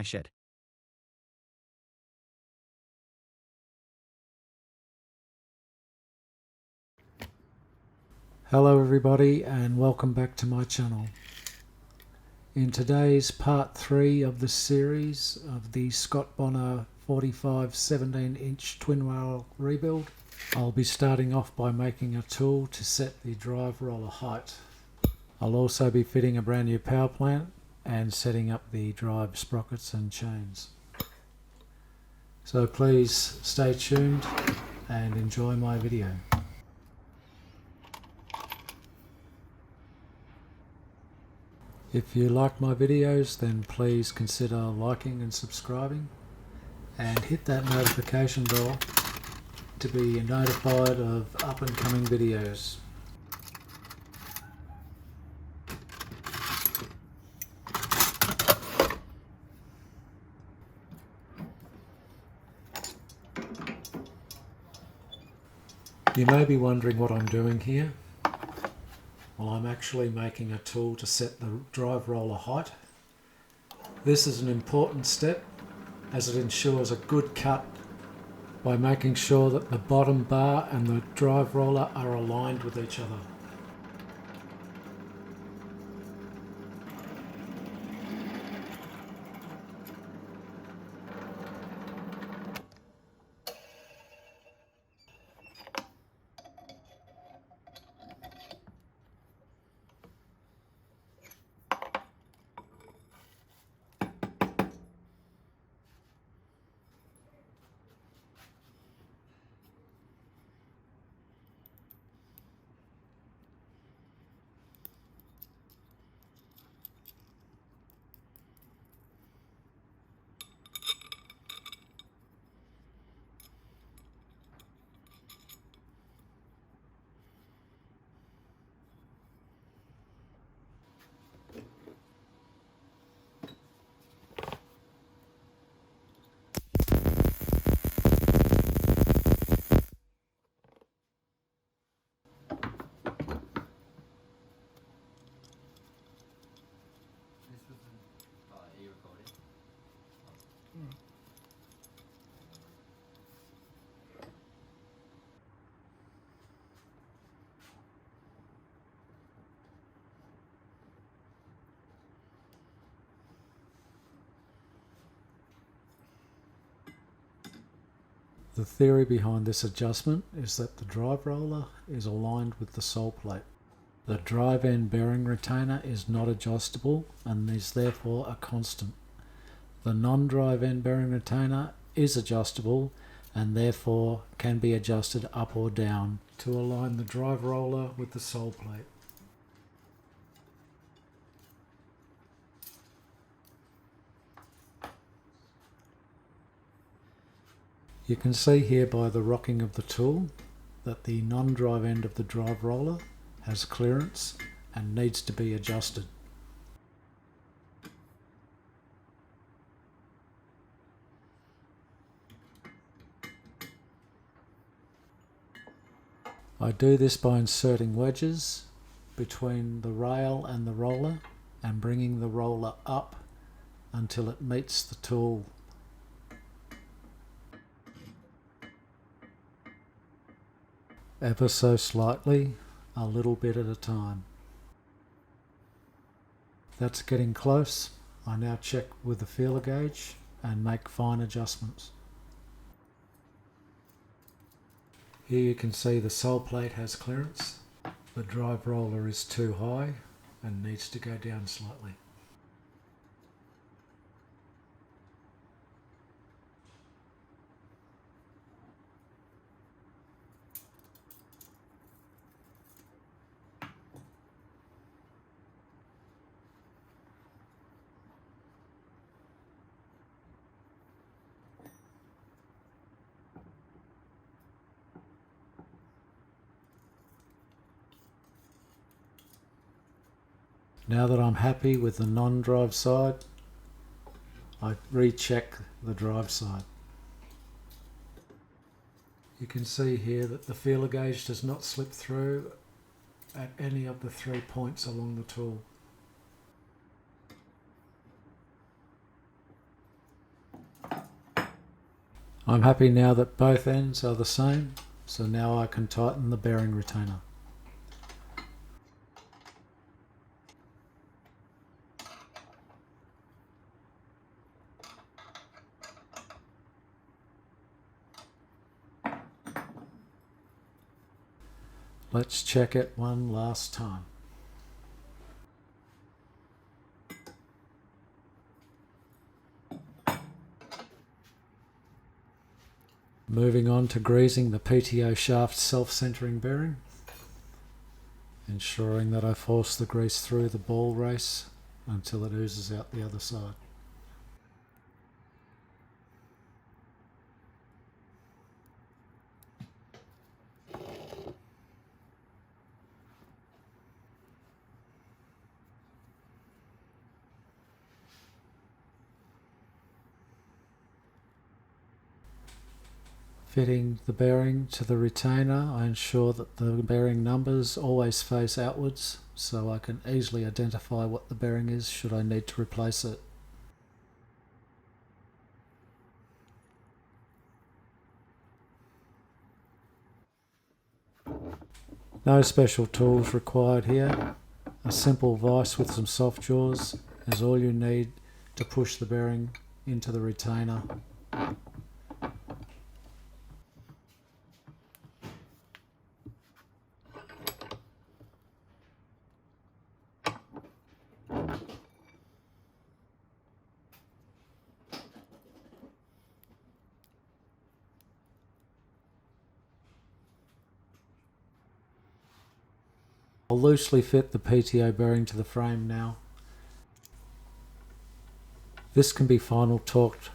finish it. Hello everybody and welcome back to my channel. In today's part 3 of the series of the Scott Bonnar 45 17-inch twin rail rebuild, I'll be starting off by making a tool to set the drive roller height. I'll also be fitting a brand new power plant and setting up the drive sprockets and chains. So please stay tuned and enjoy my video. If you like my videos, then please consider liking and subscribing and hit that notification bell to be notified of up and coming videos. You may be wondering what I'm doing here. Well, I'm actually making a tool to set the drive roller height. This is an important step as it ensures a good cut by making sure that the bottom bar and the drive roller are aligned with each other. The theory behind this adjustment is that the drive roller is aligned with the sole plate. The drive end bearing retainer is not adjustable and is therefore a constant. The non-drive end bearing retainer is adjustable and therefore can be adjusted up or down to align the drive roller with the sole plate. You can see here by the rocking of the tool that the non-drive end of the drive roller has clearance and needs to be adjusted. I do this by inserting wedges between the rail and the roller and bringing the roller up until it meets the tool. Ever so slightly, a little bit at a time. That's getting close. I now check with the feeler gauge and make fine adjustments. Here you can see the sole plate has clearance. The drive roller is too high and needs to go down slightly. Now that I'm happy with the non-drive side, I recheck the drive side. You can see here that the feeler gauge does not slip through at any of the 3 points along the tool. I'm happy now that both ends are the same, so now I can tighten the bearing retainer. Let's check it one last time. Moving on to greasing the PTO shaft self-centering bearing, ensuring that I force the grease through the ball race until it oozes out the other side. Fitting the bearing to the retainer, I ensure that the bearing numbers always face outwards so I can easily identify what the bearing is should I need to replace it. No special tools required here. A simple vise with some soft jaws is all you need to push the bearing into the retainer. I'll loosely fit the PTO bearing to the frame now. This can be final torqued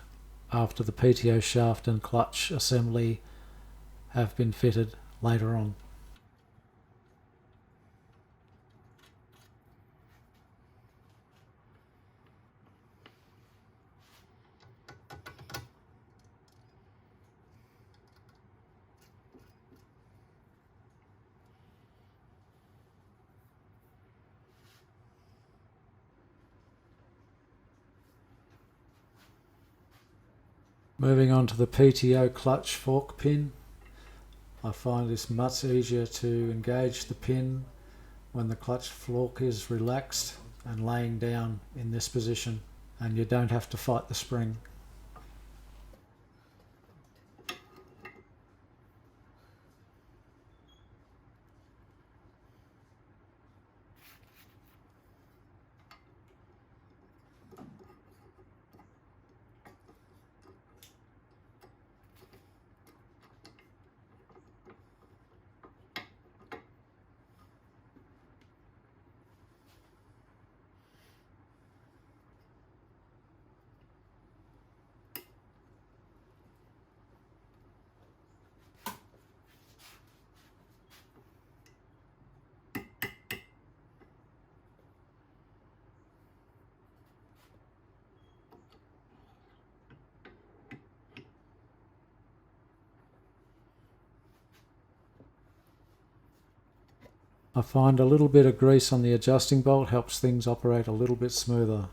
after the PTO shaft and clutch assembly have been fitted later on. Moving on to the PTO clutch fork pin. I find this much easier to engage the pin when the clutch fork is relaxed and laying down in this position, and you don't have to fight the spring. I find a little bit of grease on the adjusting bolt helps things operate a little bit smoother.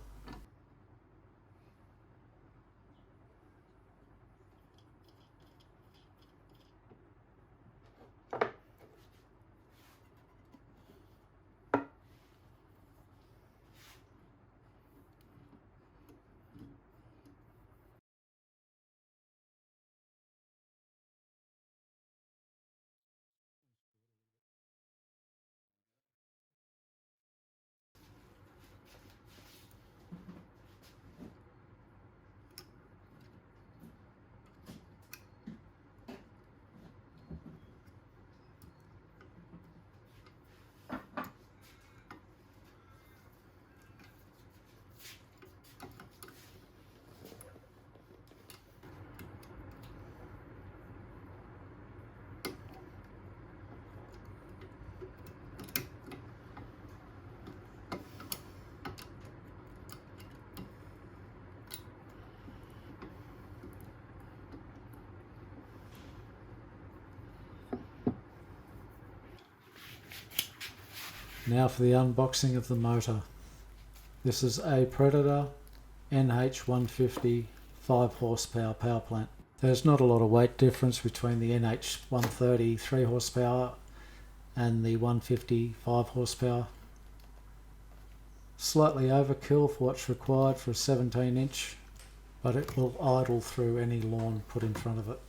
Now for the unboxing of the motor. This is a Predator NH150 5 horsepower power plant. There's not a lot of weight difference between the NH130 3 horsepower and the 150 5 horsepower. Slightly overkill for what's required for a 17 inch, but it will idle through any lawn put in front of it.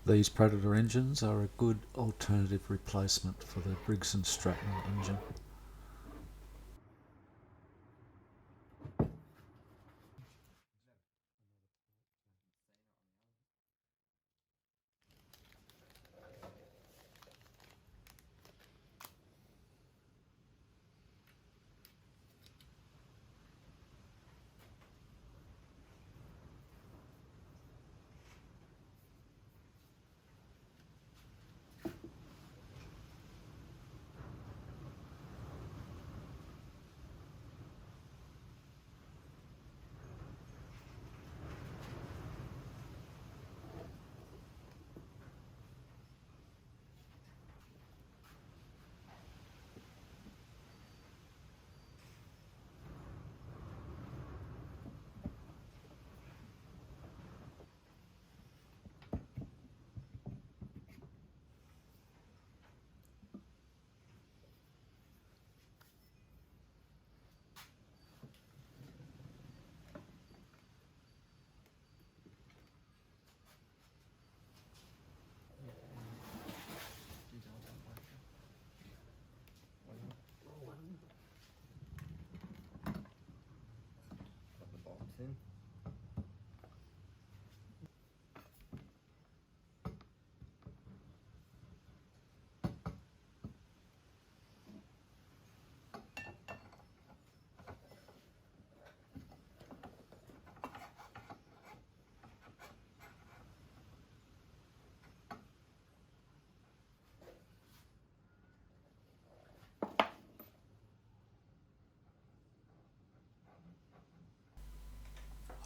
These Predator engines are a good alternative replacement for the Briggs & Stratton engine.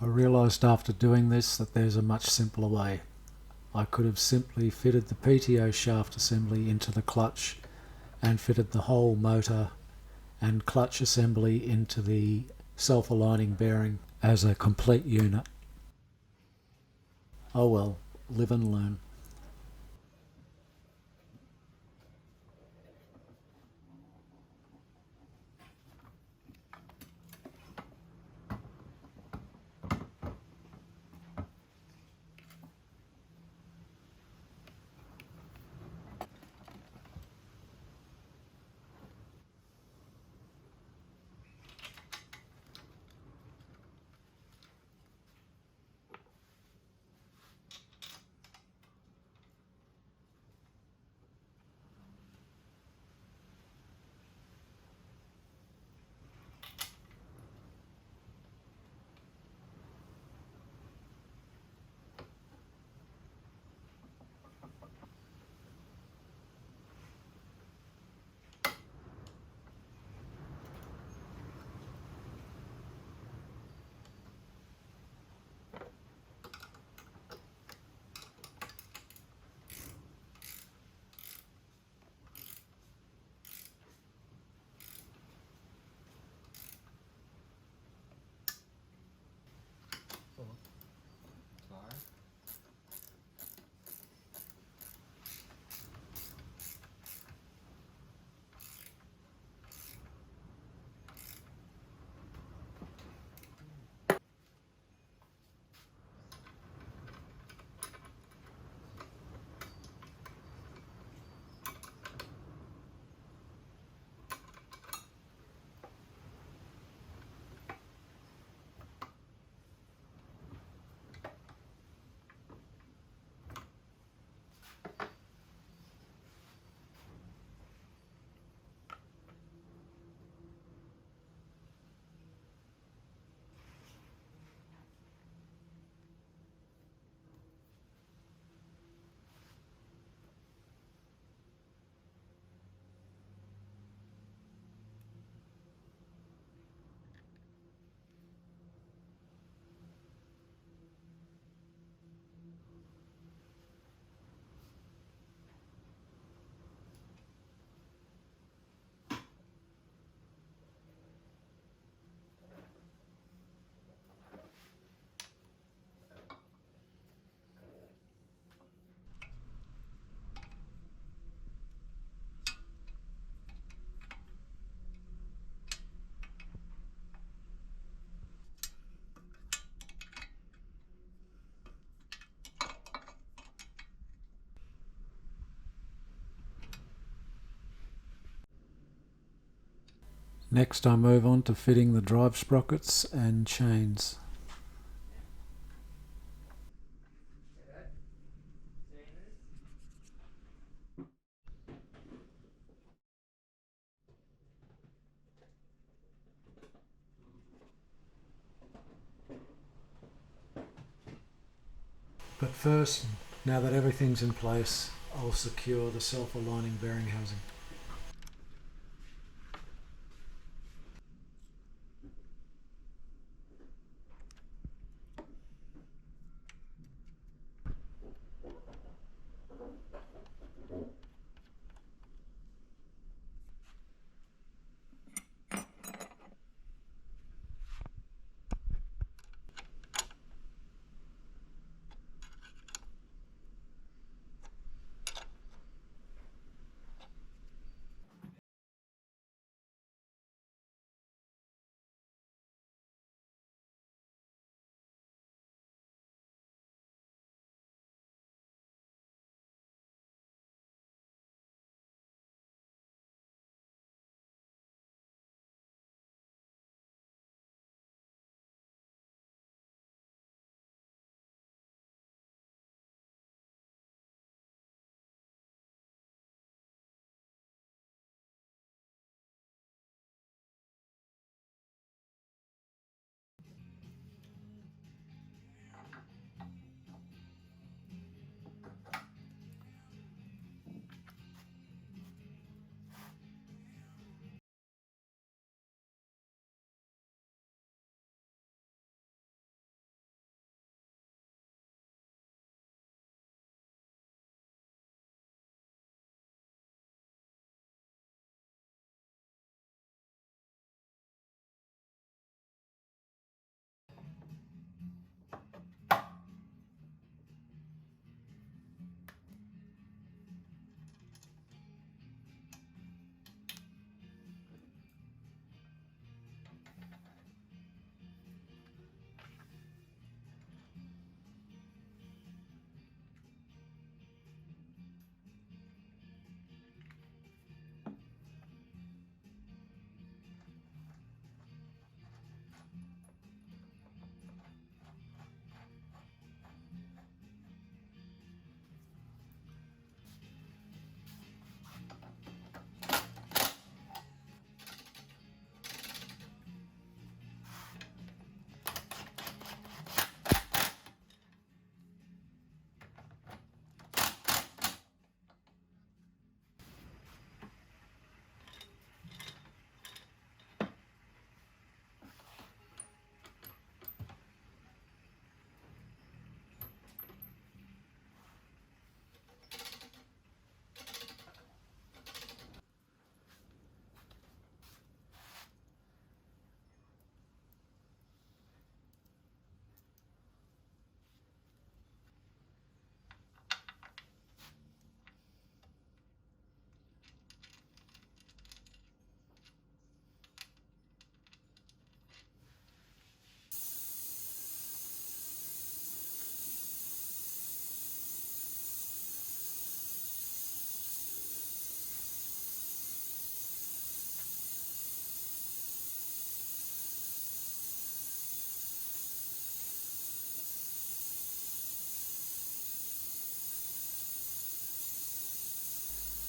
I realised after doing this that there's a much simpler way. I could have simply fitted the PTO shaft assembly into the clutch and fitted the whole motor and clutch assembly into the self-aligning bearing as a complete unit. Oh well, live and learn. Next I move on to fitting the drive sprockets and chains. But first, now that everything's in place, I'll secure the self-aligning bearing housing.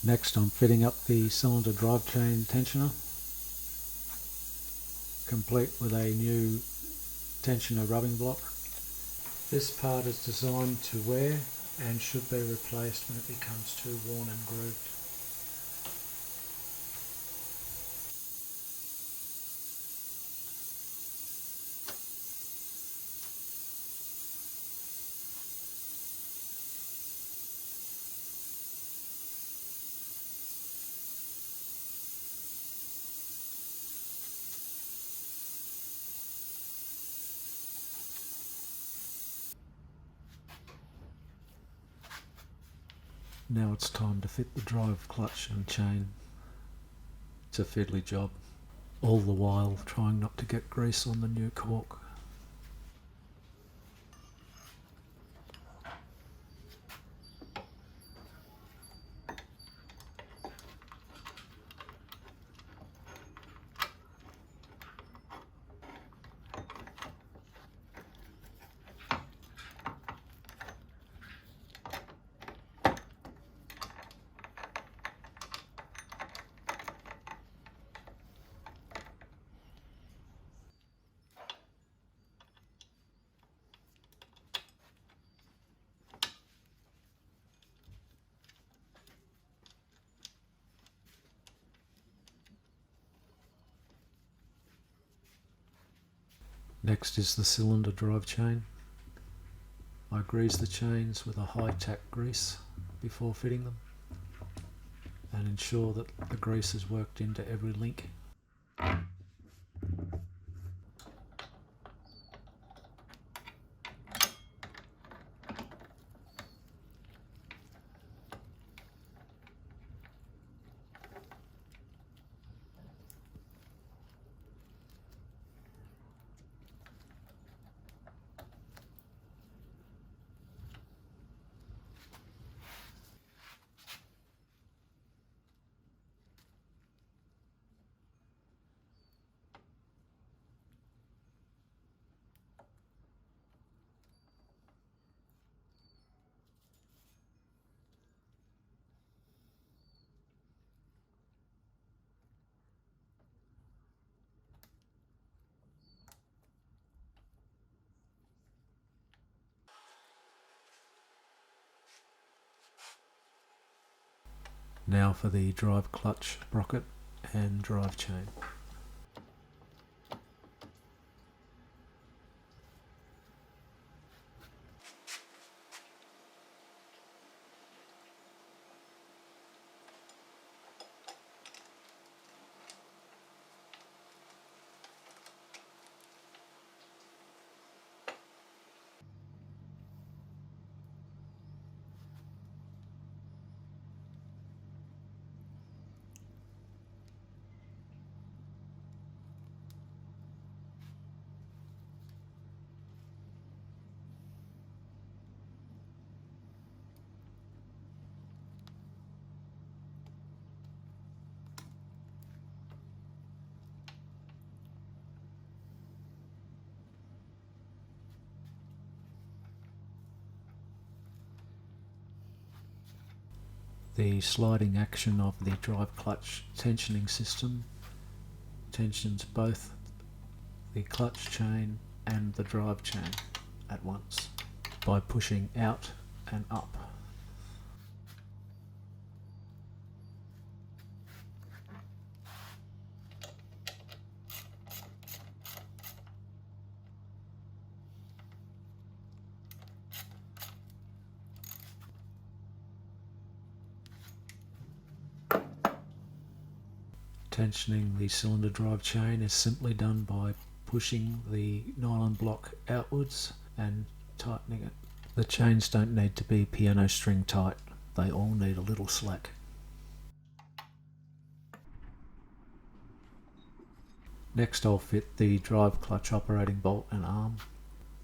Next I'm fitting up the cylinder drive chain tensioner, complete with a new tensioner rubbing block. This part is designed to wear and should be replaced when it becomes too worn and grooved. Now it's time to fit the drive clutch and chain. It's a fiddly job, all the while trying not to get grease on the new cork. Next is the cylinder drive chain. I grease the chains with a high tack grease before fitting them and ensure that the grease is worked into every link. Now for the drive clutch sprocket and drive chain. The sliding action of the drive clutch tensioning system tensions both the clutch chain and the drive chain at once by pushing out and up. Tensioning the cylinder drive chain is simply done by pushing the nylon block outwards and tightening it. The chains don't need to be piano string tight, they all need a little slack. Next I'll fit the drive clutch operating bolt and arm.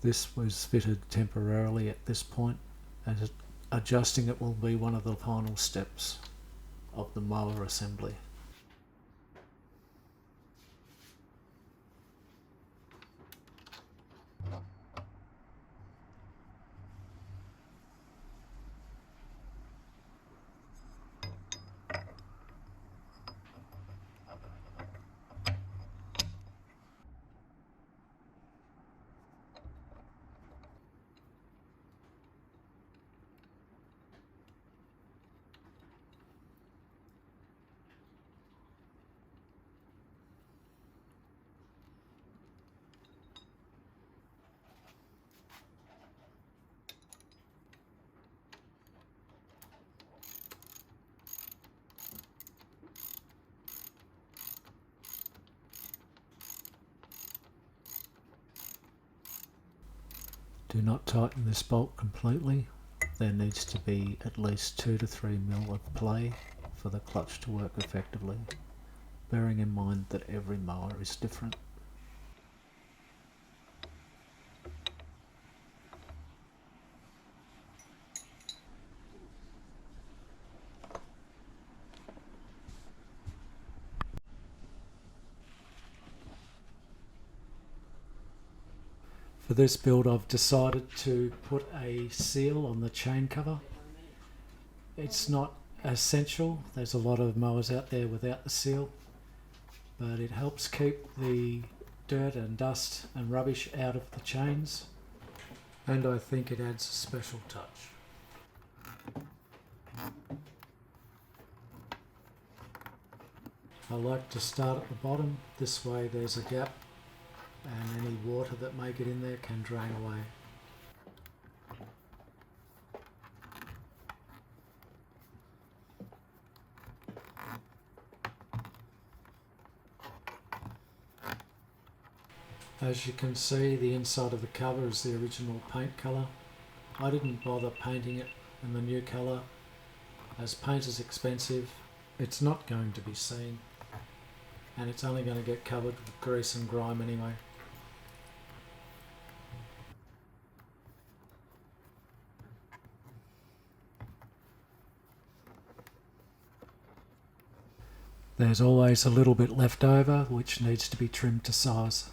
This was fitted temporarily at this point, as adjusting it will be one of the final steps of the mower assembly. Do not tighten this bolt completely. There needs to be at least 2 to 3 mil of play for the clutch to work effectively, bearing in mind that every mower is different. For this build I've decided to put a seal on the chain cover. It's not essential, there's a lot of mowers out there without the seal, but it helps keep the dirt and dust and rubbish out of the chains, and I think it adds a special touch. I like to start at the bottom, this way there's a gap and any water that may get in there can drain away. As you can see, the inside of the cover is the original paint colour. I didn't bother painting it in the new colour, as paint is expensive, it's not going to be seen, and it's only going to get covered with grease and grime anyway. There's always a little bit left over which needs to be trimmed to size.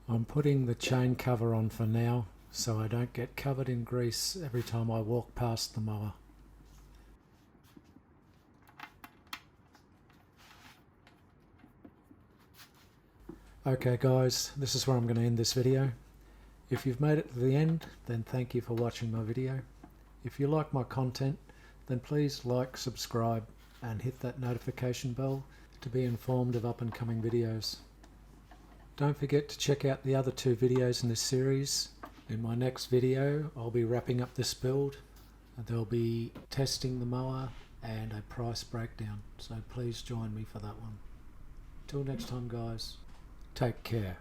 I'm putting the chain cover on for now so I don't get covered in grease every time I walk past the mower. Okay guys, this is where I'm going to end this video. If you've made it to the end, then thank you for watching my video. If you like my content, then please like, subscribe and hit that notification bell to be informed of up and coming videos. Don't forget to check out the other 2 videos in this series. In my next video I'll be wrapping up this build. There'll be testing the mower and a price breakdown, so please join me for that one. Till next time guys, take care.